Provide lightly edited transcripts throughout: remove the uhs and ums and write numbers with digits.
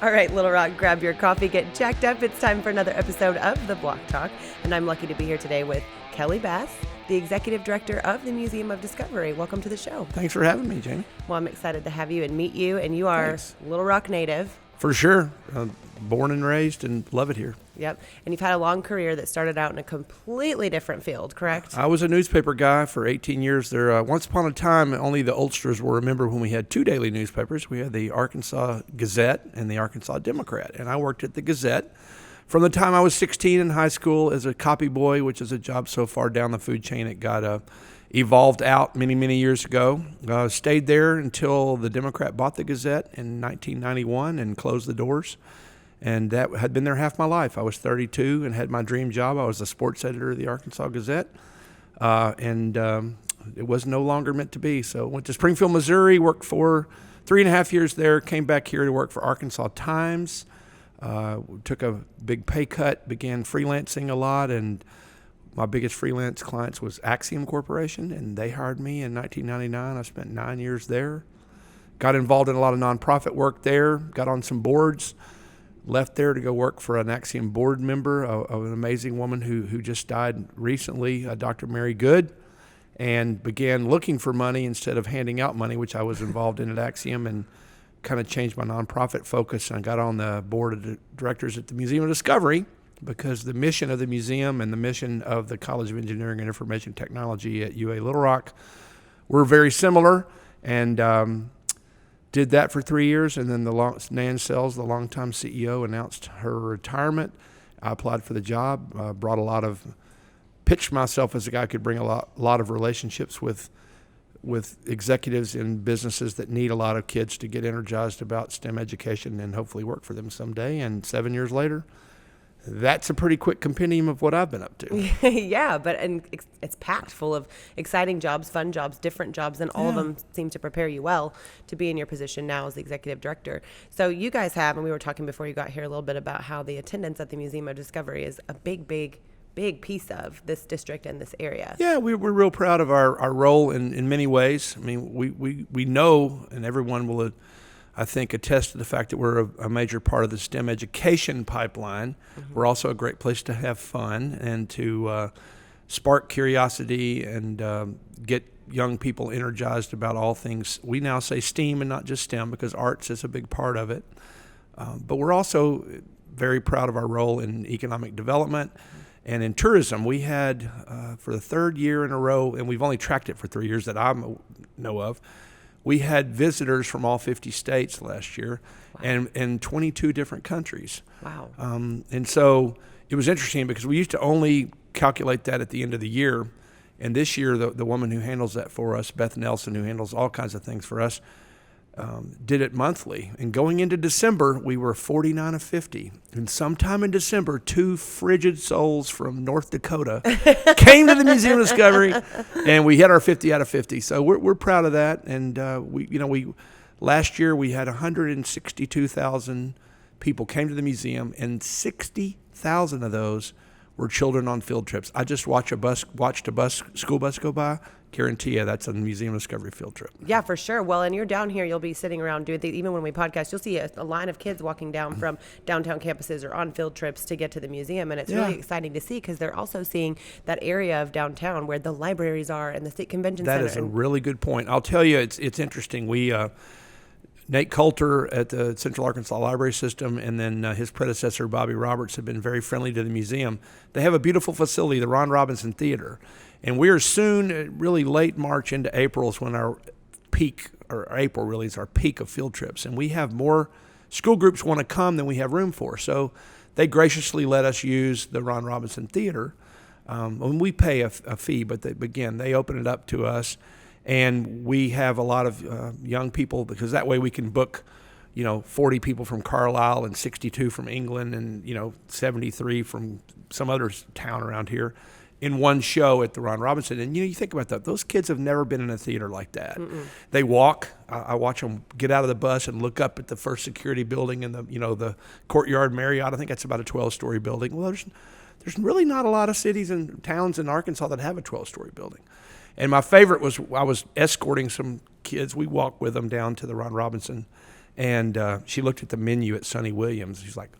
All right, Little Rock, grab your coffee, get jacked up. It's time for another episode of The Block Talk. And I'm lucky to be here today with Kelley Bass, the Executive Director of the Museum of Discovery. Welcome to the show. Thanks for having me, Jamie. Well, I'm excited to have you and meet you. And you are Little Rock native. For sure. Born and raised and love it here. Yep. And you've had a long career that started out in a completely different field, correct? I was a newspaper guy for 18 years there. Once upon a time, only the oldsters will remember when we had two daily newspapers. We had the Arkansas Gazette and the Arkansas Democrat. And I worked at the Gazette from the time I was 16 in high school as a copy boy, which is a job so far down the food chain it got evolved out many years ago. Stayed there until the Democrat bought the Gazette in 1991 and closed the doors. And that had been there half my life. I was 32 and had my dream job. I was the sports editor of the Arkansas Gazette. And it was no longer meant to be. So went to Springfield, Missouri, worked for 3.5 years there, came back here to work for Arkansas Times, took a big pay cut, began freelancing a lot, and my biggest freelance clients was Axiom Corporation, and they hired me in 1999. I spent 9 years there. Got involved in a lot of nonprofit work there, got on some boards, left there to go work for an Axiom board member, an amazing woman who just died recently, Dr. Mary Good, and began looking for money instead of handing out money, which I was involved in at Axiom, and kind of changed my nonprofit focus. And I got on the board of directors at the Museum of Discovery because the mission of the museum and the mission of the College of Engineering and Information Technology at UA Little Rock were very similar, and did that for 3 years, and then Nan Sells, the longtime CEO, announced her retirement. I applied for the job, pitched myself as a guy who could bring a lot of relationships with executives in businesses that need a lot of kids to get energized about STEM education and hopefully work for them someday. And 7 years later, that's a pretty quick compendium of what I've been up to. Yeah, and it's packed full of exciting jobs, fun jobs, different jobs, and all of them seem to prepare you well to be in your position now as the executive director. So you guys have, and we were talking before you got here a little bit about how the attendance at the Museum of Discovery is a big piece of this district and this area. Yeah, we're real proud of our role in many ways. I mean, we know, and everyone will, I think, attest to the fact that we're a major part of the STEM education pipeline. Mm-hmm. We're also a great place to have fun and to spark curiosity and get young people energized about all things. We now say STEAM and not just STEM because arts is a big part of it. But we're also very proud of our role in economic development and in tourism. We had, for the third year in a row, and we've only tracked it for 3 years that I know of, we had visitors from all 50 states last year. Wow. and 22 different countries. Wow. And so it was interesting because we used to only calculate that at the end of the year. And this year, the woman who handles that for us, Beth Nelson, who handles all kinds of things for us, did it monthly. And going into December, we were 49 of 50. And sometime in December, two frigid souls from North Dakota came to the Museum of Discovery, and we hit our 50 out of 50. So we're proud of that. And we last year we had 162,000 people came to the museum, and 60,000 of those were children on field trips. I just watched a school bus go by. Guarantee you that's a Museum of Discovery field trip. Yeah, for sure. Well, and you're down here, you'll be sitting around doing things. Even when we podcast, you'll see a line of kids walking down from downtown campuses or on field trips to get to the museum. And it's really exciting to see because they're also seeing that area of downtown where the libraries are and the state convention center. That is a really good point. I'll tell you, it's interesting. We Nate Coulter at the Central Arkansas Library System and then his predecessor, Bobby Roberts, have been very friendly to the museum. They have a beautiful facility, the Ron Robinson Theater. And we are soon, really late March into April is when our peak, or April really is our peak of field trips. And we have more school groups want to come than we have room for. So they graciously let us use the Ron Robinson Theater. And we pay a fee, but they open it up to us. And we have a lot of young people because that way we can book, 40 people from Carlisle and 62 from England and, 73 from some other town around here in one show at the Ron Robinson. And, you think about that. Those kids have never been in a theater like that. Mm-mm. They walk. I watch them get out of the bus and look up at the first security building in the Courtyard Marriott. I think that's about a 12-story building. Well, there's really not a lot of cities and towns in Arkansas that have a 12-story building. And my favorite was I was escorting some kids. We walked with them down to the Ron Robinson, And she looked at the menu at Sonny Williams. She's like,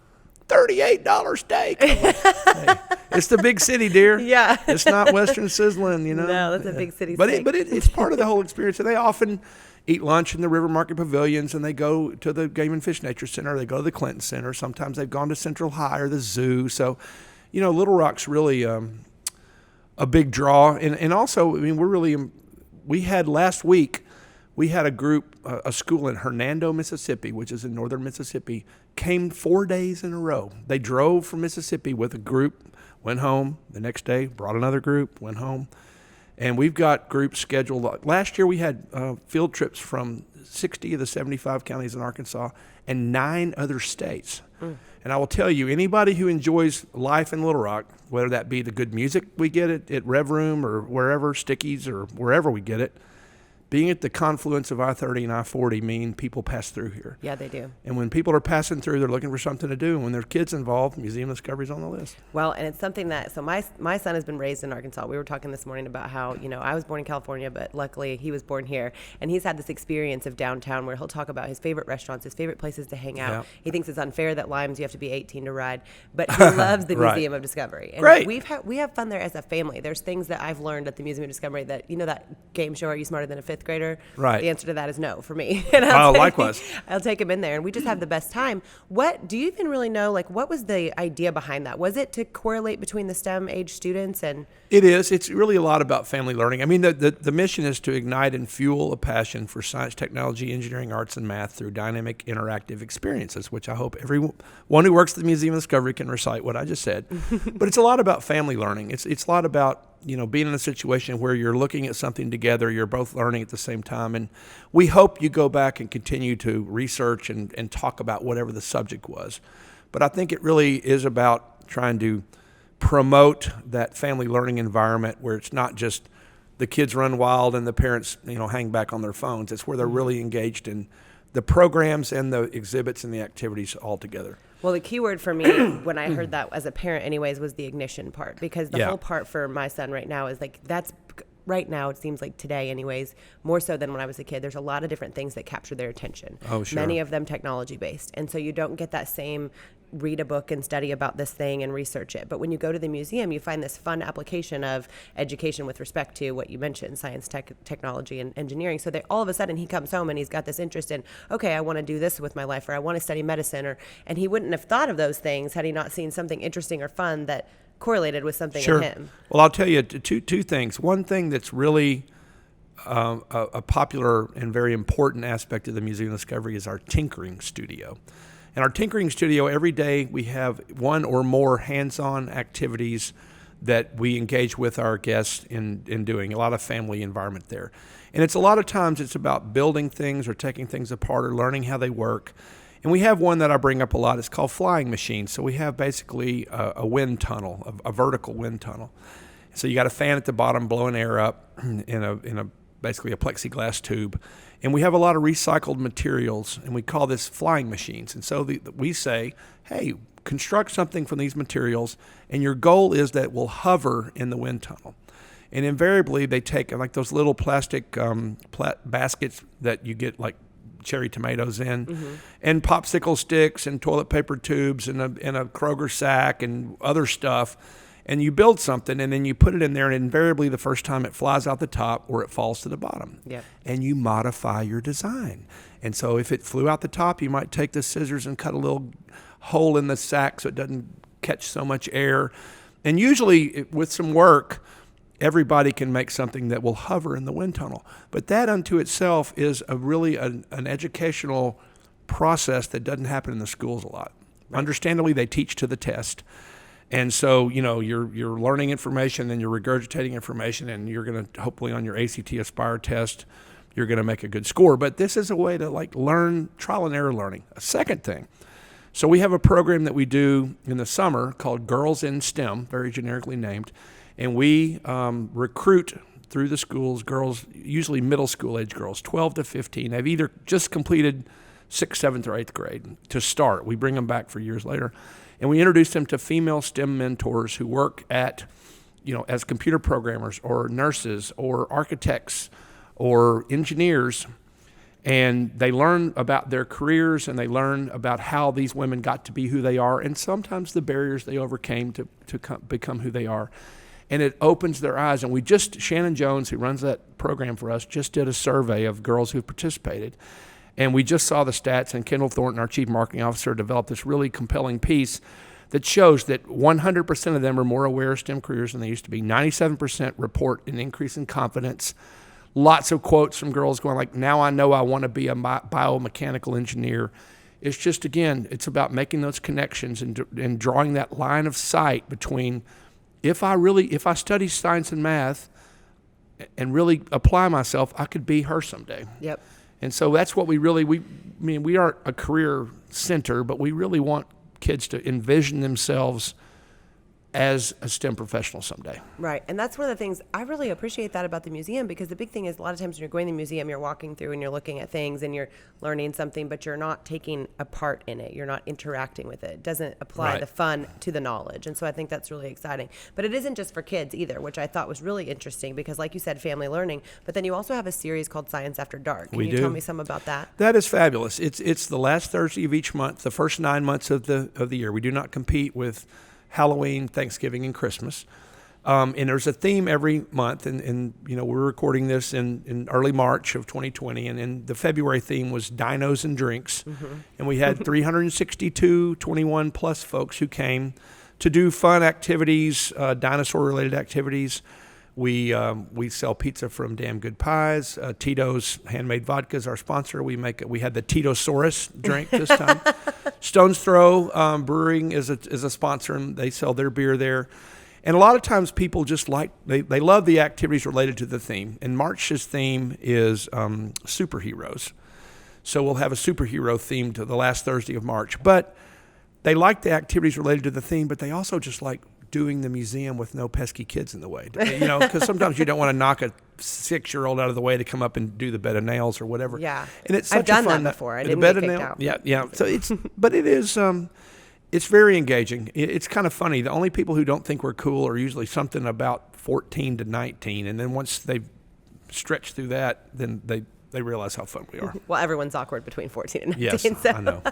$38 steak. I'm like, hey, it's the big city, dear. Yeah. It's not Western Sizzling, you know. No, that's a big city But steak. it's part of the whole experience. And they often eat lunch in the River Market Pavilions, and they go to the Game and Fish Nature Center. They go to the Clinton Center. Sometimes they've gone to Central High or the zoo. So, you know, Little Rock's really a big draw. And also, I mean, we had last week, we had a group, a school in Hernando, Mississippi, which is in northern Mississippi, came 4 days in a row. They drove from Mississippi with a group, went home the next day, brought another group, went home. And we've got groups scheduled. Last year we had field trips from 60 of the 75 counties in Arkansas and 9 other states. And I will tell you, anybody who enjoys life in Little Rock, whether that be the good music we get at Rev Room or wherever, Stickies or wherever we get it, being at the confluence of I-30 and I-40 mean people pass through here. Yeah, they do. And when people are passing through, they're looking for something to do. And when there are kids involved, Museum Discovery's on the list. Well, and it's something that, so my son has been raised in Arkansas. We were talking this morning about how, you know, I was born in California, but luckily he was born here. And he's had this experience of downtown where he'll talk about his favorite restaurants, his favorite places to hang out. Yeah. He thinks it's unfair that Limes, you have to be 18 to ride. But he loves the Right. Museum of Discovery. And Great. we have fun there as a family. There's things that I've learned at the Museum of Discovery that, you know, that game show, Are You Smarter Than a Fifth Grader? Right. The answer to that is no for me. And Likewise. I'll take him in there, and we just have the best time. What do you even really know? Like, what was the idea behind that? Was it to correlate between the STEM age students and? It is. It's really a lot about family learning. I mean, the mission is to ignite and fuel a passion for science, technology, engineering, arts, and math through dynamic, interactive experiences, which I hope everyone who works at the Museum of Discovery can recite what I just said. But it's a lot about family learning. It's a lot about, you know, being in a situation where you're looking at something together, you're both learning at the same time. And we hope you go back and continue to research and talk about whatever the subject was. But I think it really is about trying to promote that family learning environment where it's not just the kids run wild and the parents, you know, hang back on their phones. It's where they're really engaged in the programs and the exhibits and the activities all together. Well, the key word for me when I heard that as a parent anyways was the ignition part, because the whole part for my son right now is like, that's right now, it seems like today anyways, more so than when I was a kid, there's a lot of different things that capture their attention. Oh, sure. Many of them technology based. And so you don't get that same read a book and study about this thing and research it. But when you go to the museum, you find this fun application of education with respect to what you mentioned, science, technology, and engineering. So they, all of a sudden he comes home and he's got this interest in, okay, I want to do this with my life, or I want to study medicine, and he wouldn't have thought of those things had he not seen something interesting or fun that correlated with something in him. Well, I'll tell you two things. One thing that's really a popular and very important aspect of the Museum of Discovery is our tinkering studio. In our tinkering studio, every day we have one or more hands-on activities that we engage with our guests in doing. A lot of family environment there. And it's a lot of times it's about building things or taking things apart or learning how they work. And we have one that I bring up a lot. It's called flying machines. So we have basically a wind tunnel, a vertical wind tunnel. So you got a fan at the bottom blowing air up in a basically a plexiglass tube. And we have a lot of recycled materials, and we call this flying machines. And so we say, hey, construct something from these materials, and your goal is that it will hover in the wind tunnel. And invariably, they take like those little plastic baskets that you get like cherry tomatoes in, and popsicle sticks and toilet paper tubes and a Kroger sack and other stuff. And you build something, and then you put it in there, and invariably the first time it flies out the top or it falls to the bottom. Yep. And you modify your design. And so if it flew out the top, you might take the scissors and cut a little hole in the sack so it doesn't catch so much air. And usually with some work, everybody can make something that will hover in the wind tunnel. But that unto itself is really an educational process that doesn't happen in the schools a lot. Right. Understandably, they teach to the test. And so, you know, you're learning information, then you're regurgitating information, and you're going to, hopefully on your ACT Aspire test, you're going to make a good score. But this is a way to like learn, trial and error learning. A second thing, so we have a program that we do in the summer called Girls in STEM, very generically named, and we recruit through the schools girls, usually middle school age girls, 12 to 15. They've either just completed 6th, 7th, or 8th grade to start. We bring them back for years later. And we introduce them to female STEM mentors who work at, you know, as computer programmers or nurses or architects or engineers. And they learn about their careers, and they learn about how these women got to be who they are, and sometimes the barriers they overcame to become who they are. And it opens their eyes. And Shannon Jones, who runs that program for us, just did a survey of girls who participated. And we just saw the stats, and Kendall Thornton, our chief marketing officer, developed this really compelling piece that shows that 100% of them are more aware of STEM careers than they used to be. 97% report an increase in confidence. Lots of quotes from girls going like, now I know I want to be a biomechanical engineer. It's just, again, it's about making those connections and drawing that line of sight between if I study science and math and really apply myself, I could be her someday. Yep. And so that's what we aren't a career center, but we really want kids to envision themselves as a STEM professional someday. Right. And that's one of the things I really appreciate that about the museum, because the big thing is a lot of times when you're going to the museum, you're walking through and you're looking at things and you're learning something, but you're not taking a part in it. You're not interacting with it. It doesn't apply the fun to the knowledge. And so I think that's really exciting. But it isn't just for kids either, which I thought was really interesting because, like you said, family learning, but then you also have a series called Science After Dark. Can you tell me some about that? That is fabulous. It's the last Thursday of each month, the first 9 months of the year. We do not compete with Halloween, Thanksgiving, and Christmas. And there's a theme every month. And we're recording this in early March of 2020. And in the February theme was dinos and drinks. Mm-hmm. And we had 362 21 plus folks who came to do fun activities, dinosaur-related activities. We sell pizza from Damn Good Pies. Tito's Handmade Vodka is our sponsor. We had the Titosaurus drink this time. Stone's Throw Brewing is a sponsor, and they sell their beer there. And a lot of times people just they love the activities related to the theme. And March's theme is superheroes. So we'll have a superhero theme to the last Thursday of March. But they like the activities related to the theme, but they also just like doing the museum with no pesky kids in the way. Because sometimes you don't want to knock a 6-year-old out of the way to come up and do the bed of nails or whatever. Yeah. And it's such I've done a fun, that before. I the didn't bed get of kicked nail. out. Yeah. So but it is, it's very engaging. It's kind of funny. The only people who don't think we're cool are usually something about 14 to 19. And then once they've stretched through that, then they realize how fun we are. Well, everyone's awkward between 14 and 19. Yes, I know.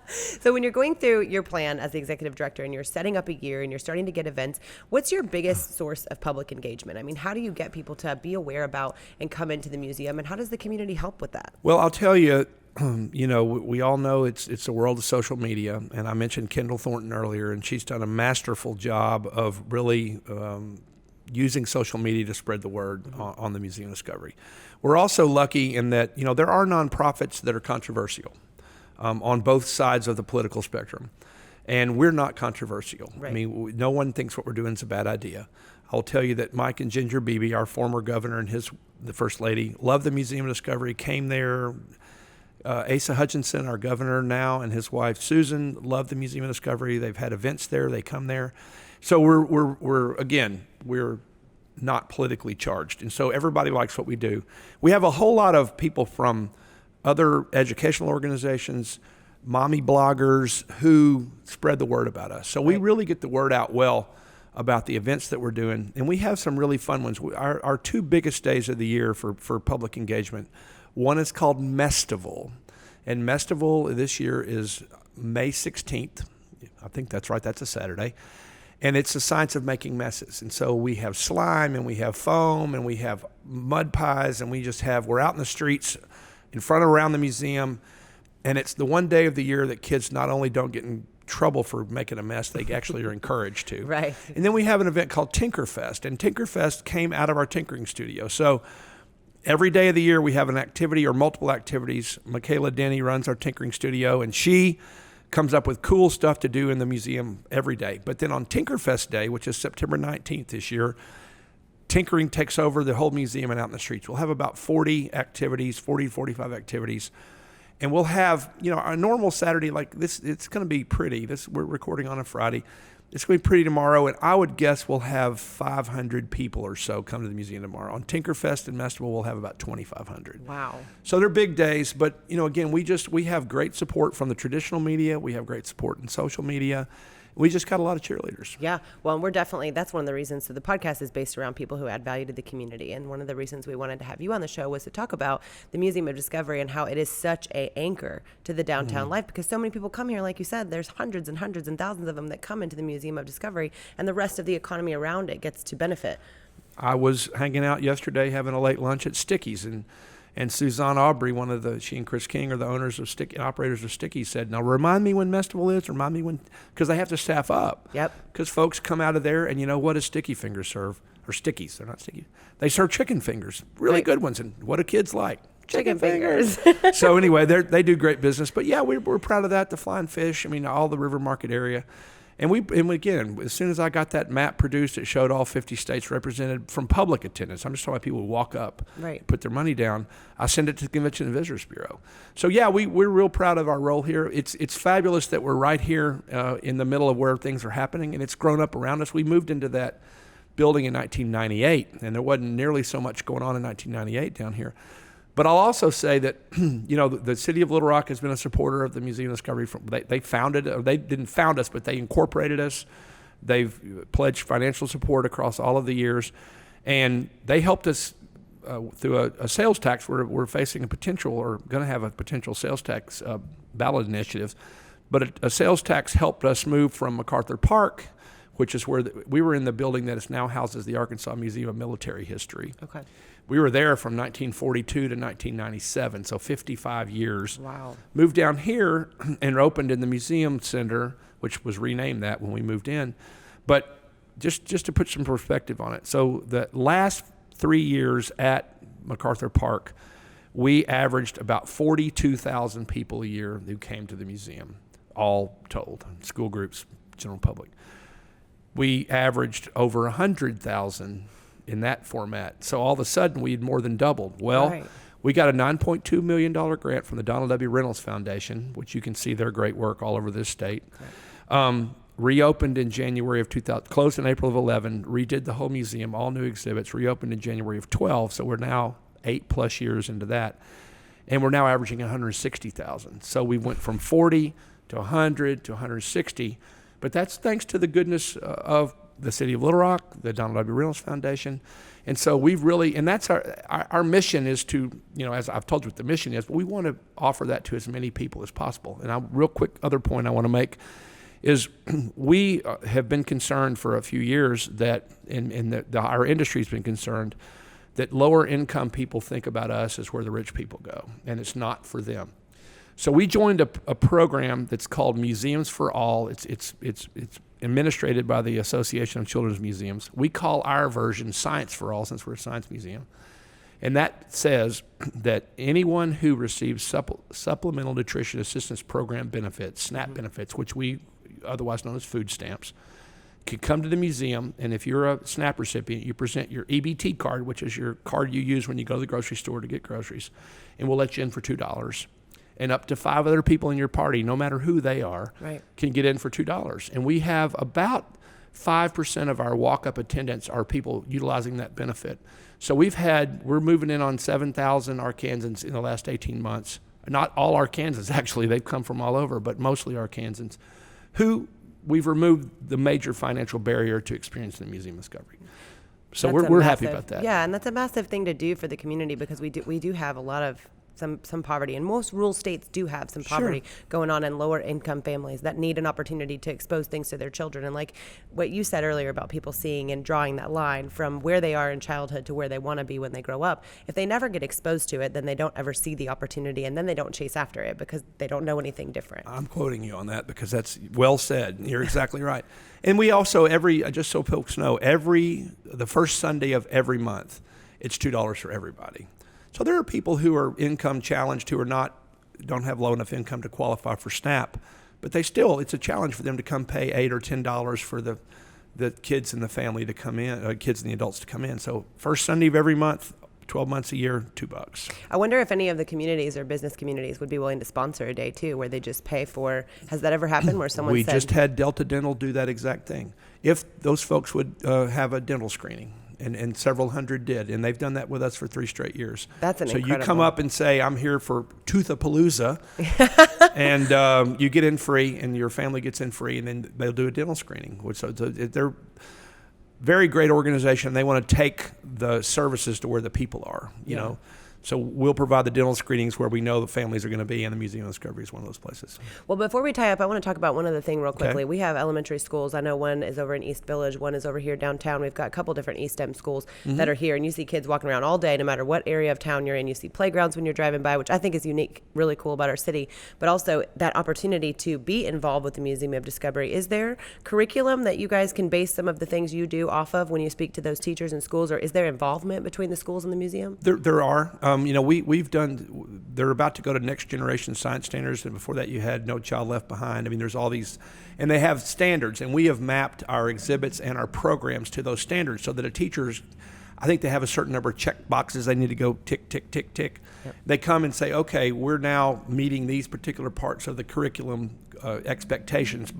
So when you're going through your plan as the executive director and you're setting up a year and you're starting to get events, what's your biggest source of public engagement? I mean, how do you get people to be aware about and come into the museum, and how does the community help with that? Well, I'll tell you, we all know it's a world of social media, and I mentioned Kendall Thornton earlier, and she's done a masterful job of really using social media to spread the word on the Museum Discovery. We're also lucky in that, there are nonprofits that are controversial on both sides of the political spectrum. And we're not controversial. Right. I mean, no one thinks what we're doing is a bad idea. I'll tell you that Mike and Ginger Beebe, our former governor and the First Lady, love the Museum of Discovery, came there. Asa Hutchinson, our governor now, and his wife Susan love the Museum of Discovery. They've had events there. They come there. So we're not politically charged. And so everybody likes what we do. We have a whole lot of people from other educational organizations, mommy bloggers who spread the word about us. So we really get the word out well about the events that we're doing. And we have some really fun ones. Our 2 biggest days of the year for public engagement, one is called Mestival. And Mestival this year is May 16th. I think that's right. That's a Saturday. And it's the science of making messes. And so we have slime, and we have foam, and we have mud pies, and we're out in the streets in front around the museum. And it's the one day of the year that kids not only don't get in trouble for making a mess, they actually are encouraged to. Right. And then we have an event called Tinkerfest. And Tinkerfest came out of our tinkering studio. So every day of the year we have an activity or multiple activities. Michaela Denny runs our tinkering studio, and she comes up with cool stuff to do in the museum every day. But then on Tinkerfest Day, which is September 19th this year, tinkering takes over the whole museum and out in the streets. We'll have about 40 activities, 40, 45 activities. And we'll have, a normal Saturday like this. It's going to be pretty. We're recording on a Friday. It's going to be pretty tomorrow. And I would guess we'll have 500 people or so come to the museum tomorrow. On Tinkerfest and Mestival, we'll have about 2,500. Wow. So they're big days. But, again, we have great support from the traditional media. We have great support in social media. We just got a lot of cheerleaders. Yeah. Well, and we're definitely, that's one of the reasons. So the podcast is based around people who add value to the community. And one of the reasons we wanted to have you on the show was to talk about the Museum of Discovery and how it is such a anchor to the downtown life, because so many people come here, like you said, there's hundreds and hundreds and thousands of them that come into the Museum of Discovery, and the rest of the economy around it gets to benefit. I was hanging out yesterday having a late lunch at Sticky's, and Suzanne Aubrey, she and Chris King are the owners of operators of Sticky's, said, now remind me when Festival is, remind me when, because they have to staff up. Yep. Because folks come out of there, and you know what does Sticky Fingers serve? Or Sticky's, they're not Sticky. They serve chicken fingers, really good ones, and what do kids like? Chicken fingers. So anyway, they do great business. But yeah, we're proud of that, the Flying Fish, I mean, all the River Market area. And again, as soon as I got that map produced, it showed all 50 states represented from public attendance. I'm just talking about people who walk up, put their money down. I send it to the Convention and Visitors Bureau. So yeah, we're real proud of our role here. It's fabulous that we're right here in the middle of where things are happening, and it's grown up around us. We moved into that building in 1998, and there wasn't nearly so much going on in 1998 down here. But I'll also say that, the city of Little Rock has been a supporter of the Museum of Discovery. They founded, or they didn't found us, but they incorporated us. They've pledged financial support across all of the years. And they helped us through a sales tax. We're facing a potential, or going to have a potential sales tax ballot initiative. But a sales tax helped us move from MacArthur Park, which is where we were in the building that now houses the Arkansas Museum of Military History. Okay. We were there from 1942 to 1997, so 55 years. Wow. Moved down here and opened in the Museum Center, which was renamed that when we moved in. But just to put some perspective on it, so the last 3 years at MacArthur Park, we averaged about 42,000 people a year who came to the museum, all told, school groups, general public. We averaged over 100,000 in that format. So all of a sudden, we had more than doubled. Well, we got a $9.2 million grant from the Donald W. Reynolds Foundation, which you can see their great work all over this state. Reopened in January of 2000, closed in April of 11, redid the whole museum, all new exhibits, reopened in January of 12. So we're now 8+ years into that. And we're now averaging 160,000. So we went from 40 to 100 to 160. But that's thanks to the goodness of the city of Little Rock, the Donald W. Reynolds Foundation. And so we've really, and that's our mission is to, as I've told you what the mission is, but we want to offer that to as many people as possible. And a real quick other point I want to make is we have been concerned for a few years that, our industry's been concerned that lower income people think about us as where the rich people go, and it's not for them. So we joined a program that's called Museums for All. It's administrated by the Association of Children's Museums. We call our version Science for All, since we're a science museum. And that says that anyone who receives Supplemental Nutrition Assistance Program benefits, SNAP benefits, which we otherwise known as food stamps, can come to the museum, and if you're a SNAP recipient, you present your EBT card, which is your card you use when you go to the grocery store to get groceries, and we'll let you in for $2. And up to 5 other people in your party, no matter who they are, can get in for $2. And we have about 5% of our walk-up attendants are people utilizing that benefit. So we're moving in on 7,000 Arkansans in the last 18 months. Not all Arkansans, actually, they've come from all over, but mostly Arkansans, who we've removed the major financial barrier to experiencing the Museum of Discovery. So we're happy about that. Yeah, and that's a massive thing to do for the community, because we do have a lot of some poverty, and most rural states do have some poverty going on in lower income families that need an opportunity to expose things to their children. And like what you said earlier about people seeing and drawing that line from where they are in childhood to where they want to be when they grow up, if they never get exposed to it, then they don't ever see the opportunity, and then they don't chase after it because they don't know anything different. I'm quoting you on that because that's well said. You're exactly right. And we also, just so folks know, the first Sunday of every month, it's $2 for everybody. So there are people who are income challenged who don't have low enough income to qualify for SNAP, but it's a challenge for them to come pay $8 or $10 for the kids in the family to come in, kids and the adults to come in. So first Sunday of every month, 12 months a year, $2. I wonder if any of the communities or business communities would be willing to sponsor a day too, where they just pay for. Has that ever happened where someone just had Delta Dental do that exact thing. If those folks would have a dental screening, and several hundred did, and they've done that with us for 3 straight years. That's so incredible. you come up and say, I'm here for Toothapalooza, and you get in free, and your family gets in free, and then they'll do a dental screening. They're very great organization. They want to take the services to where the people are, you know. So we'll provide the dental screenings where we know the families are going to be, and the Museum of Discovery is one of those places. Well, before we tie up, I want to talk about one other thing real quickly. Okay. We have elementary schools. I know one is over in East Village, one is over here downtown. We've got a couple different East End schools that are here, and you see kids walking around all day, no matter what area of town you're in. You see playgrounds when you're driving by, which I think is unique, really cool about our city, but also that opportunity to be involved with the Museum of Discovery. Is there curriculum that you guys can base some of the things you do off of when you speak to those teachers in schools, or is there involvement between the schools and the museum? There are. They're about to go to next generation science standards, and before that you had No Child Left Behind. I mean, there's all these, and they have standards, and we have mapped our exhibits and our programs to those standards so that I think they have a certain number of check boxes they need to go tick, tick, tick, tick. Yep. They come and say, okay, we're now meeting these particular parts of the curriculum expectations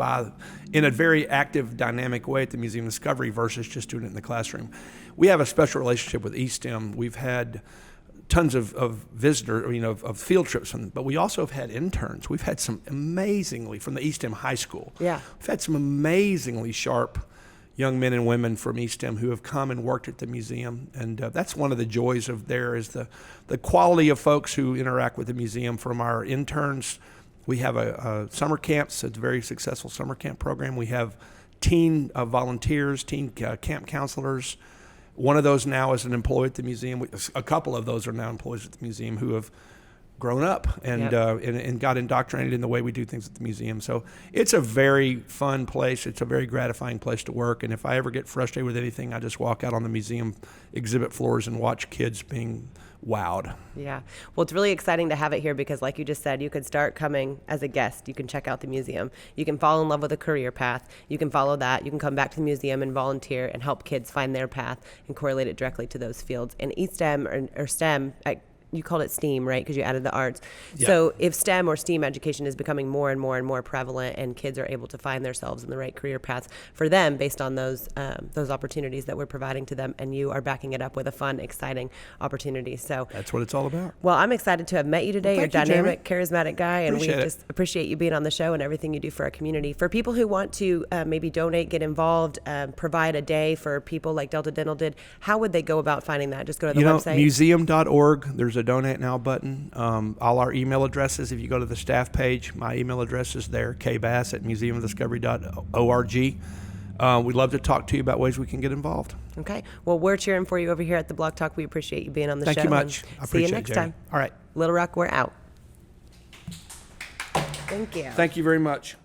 in a very active, dynamic way at the Museum of Discovery versus just doing it in the classroom. We have a special relationship with eSTEM. We've had tons of of field trips, but we also have had interns. We've had some amazingly, from the eSTEM High School. Yeah. We've had some amazingly sharp young men and women from eSTEM who have come and worked at the museum, and that's one of the joys of there is the quality of folks who interact with the museum. From our interns, we have a summer camp. So it's a very successful summer camp program. We have teen volunteers, teen camp counselors. One of those now is an employee at the museum. A couple of those are now employees at the museum who have grown up and got indoctrinated in the way we do things at the museum. So it's a very fun place. It's a very gratifying place to work. And if I ever get frustrated with anything, I just walk out on the museum exhibit floors and watch kids being wowed. Yeah. Well, it's really exciting to have it here because, like you just said, you could start coming as a guest. You can check out the museum. You can fall in love with a career path. You can follow that. You can come back to the museum and volunteer and help kids find their path and correlate it directly to those fields. And eSTEM or STEM, you called it STEAM, right? Because you added the arts. Yeah. So if STEM or STEAM education is becoming more and more and more prevalent, and kids are able to find themselves in the right career paths for them based on those opportunities that we're providing to them, and you are backing it up with a fun, exciting opportunity. So that's what it's all about. Well, I'm excited to have met you today. You're a dynamic, charismatic guy, and we just appreciate you being on the show and everything you do for our community. For people who want to maybe donate, get involved, provide a day for people like Delta Dental did, how would they go about finding that? Just go to the website? Museum.org. There's a donate now button. All our email addresses, if you go to the staff page, my email address is there, kbass@museumofdiscovery.org. We'd love to talk to you about ways we can get involved. Okay. Well, we're cheering for you over here at the Blog Talk. We appreciate you being on the show. Thank you much. I appreciate see you next Jamie. time. All right. Little Rock, we're out. Thank you. Thank you very much.